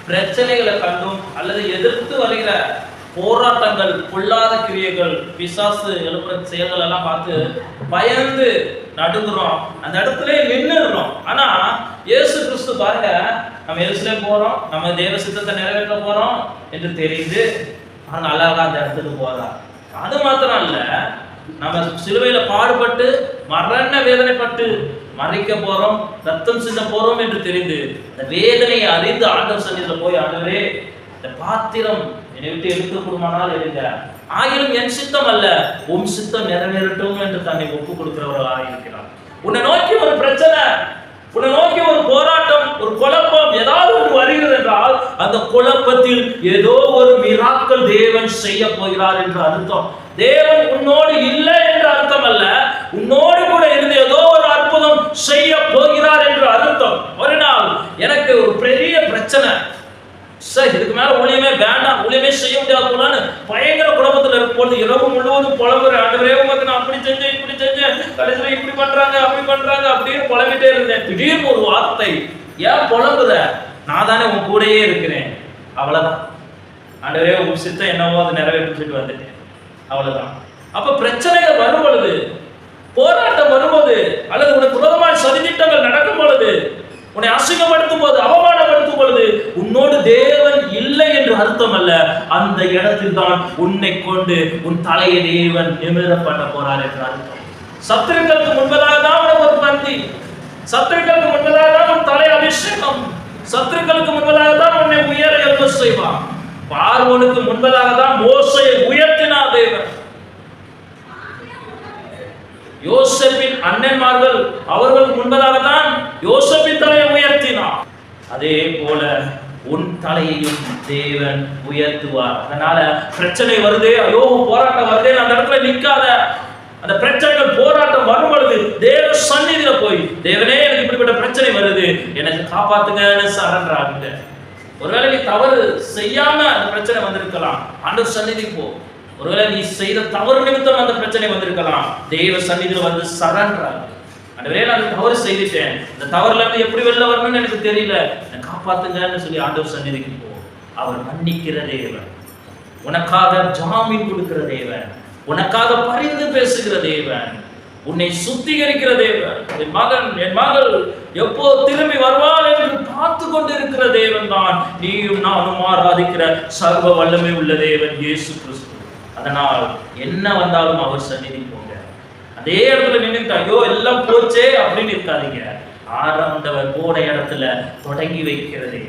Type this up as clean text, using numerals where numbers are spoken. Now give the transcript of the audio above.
பிரச்சனைகளை கண்டும் அல்லது எதிர்த்து வருகிற போராட்டங்கள், பொல்லாத கிரியைகள், பிசாசு எழுப்புற செயல்கள் எல்லாம் பார்த்து பயந்து நடுங்குறோம், அந்த இடத்துல நின்றுடுறோம். ஆனா இயேசு கிறிஸ்து பாருங்க, நம்ம எருசலேம் போறோம், நம்ம தேவ சித்தத்தை நிறைவேற்ற போறோம் என்று தெரிந்து அழகா அந்த இடத்துக்கு போறார். அது மாத்திரம் இல்ல, நம்ம சிலுவையில பாடுபட்டு மரண வேதனைப்பட்டு மறிக்க போறோம், ரத்தம் சிந்த போறோம் என்று தெரிந்து இந்த வேதனையை அறிந்து ஆண்டவர் சன்னிதியில போய், ஆண்டவரே இந்த பாத்திரம் என்னை விட்டு எடுக்கப்படுமானால் எடுங்க, ஆயினும் என் சித்தம் அல்ல உன் சித்தம் நிறைவேறட்டும் என்று தன்னை ஒப்புக் கொடுக்கிறவர்களாக இருக்கிறார். உன்னை நோக்கி ஒரு பிரச்சனை, உன்னை நோக்கி ஒரு போராட்டம், ஒரு குழப்பம் ஏதாவது ஒன்று வருகிறது என்றால் அந்த குழப்பத்தில் ஏதோ ஒரு மிராக்கிள் தேவன் செய்ய போகிறார் என்று அர்த்தம். தேவன் உன்னோடு இல்லை என்று அர்த்தம் அல்ல, உன்னோடு கூட இருந்து ஏதோ ஒரு அற்புதம் செய்ய போகிறார் என்று அர்த்தம். ஒரு நாள் எனக்கு ஒரு பெரிய பிரச்சனை, சார் இதுக்கு மேல ஊழியமே வேண்டாம், ஊழியமே செய்ய முடியாது போலான்னு பயங்கர குழப்பத்தில் இருக்கும்போது இரவு முழுவதும் புலம்புறேன். ஆண்டவரே உமக்கு நான் அப்படி செஞ்சேன், இப்படி செஞ்சேன், கடைசியில் இப்படி பண்றாங்க, அப்படி பண்றாங்க அப்படின்னு புலம்பிட்டே இருந்தேன். திடீர்னு ஒரு வார்த்தை, ஏன் புலம்புற, நான் தானே உன் கூடயே இருக்கிறேன். அவ்வளவுதான், ஆண்டவரே உன் சித்தம் என்னவோ அதை நிறைவேற்றிட்டு வந்துட்டேன், அவ்வளவுதான். அப்ப பிரச்சனைகள் வரும் பொழுது, போராட்டம் வரும்போது, அல்லது உனக்கு விரோதமான சதித்திட்டங்கள் நடக்கும் பொழுது, உன்னை அசிங்கப்படுத்தும் போது, அவமானப்படுத்தும் பொழுது உன்னோடு தேவன் இல்லை என்று அர்த்தம் அல்ல. அந்த இடத்தில் தான் உன்னை கொண்டு உன் தலையை தேவன் நிமிர பண்ண போறார் என்று அர்த்தம். சத்துருக்களுக்கு முன்பதாக தான் உனக்கு ஒரு பந்தி, சத்துருக்களுக்கு முன்பதாக தான் உன் தலை அபிஷேகம், சத்துருக்களுக்கு முன்பதாக தான் உன்னை உயர எழுப்ப செய்வான். பார்வோனுக்கு முன்பதாக தான் மோசேயை உயர்த்தினார் தேவன். யோசேப்பின் அண்ணன்மார்கள் அவர்களுக்கு முன்பதாக தான் யோசேப்பின் தலையை உயர்த்தினார். அதே போல உன் தலையையும் தேவன் உயர்த்துவார். அதனால பிரச்சனை வருதே, ஐயோ போராட்டம் வருதே, அந்த இடத்துல நிற்காத. அந்த பிரச்சனைகள் போராட்டம் வரும் பொழுது தேவ சந்நிதியில போய், தேவனே எனக்கு இப்படிப்பட்ட பிரச்சனை வருது, எனக்கு காப்பாத்துங்கன்னு சரண்டராகுங்க. ஒருவேளை நீ தவறு செய்யாம அந்த பிரச்சனை வந்திருக்கலாம், ஆண்டவர் சந்நிதிக்கு போ. ஒருவேளை நீ செய்த தவறு நிமித்தம் அந்த பிரச்சனை வந்திருக்கலாம், தேவ சந்நிதியில வந்து சரண்டராகு. ஆண்டவரே நான் தவறு செய்துட்டேன், இந்த தவறுல இருந்து எப்படி வெளில வரணும்னு எனக்கு தெரியல, என்னை காப்பாத்துங்கன்னு சொல்லி ஆண்டவர் சந்நிதிக்கு போ. அவர் மன்னிக்கிற தேவன், உனக்காக ஜாமீன் கொடுக்கிற தேவன், உனக்காக பரிந்து பேசுகிற தேவன், உன்னை சுத்திகரிக்கிற தேவன். என் மகன், என் மகள் எப்போ திரும்பி வருவாள் என்று பார்த்து கொண்டிருக்கிற தேவன் தான் நீயும் நானும் ஆராதிக்கிற சர்வ வல்லமை உள்ள தேவன் இயேசு கிறிஸ்து. அதனால் என்ன வந்தாலும் அவர் சந்நிதி போங்க. அதே இடத்துல நின்றுட்டு ஐயோ எல்லாம் போச்சே அப்படின்னு இருக்காதீங்க. ஆரம்பவர் போன இடத்துல தொடங்கி வைக்கிறதே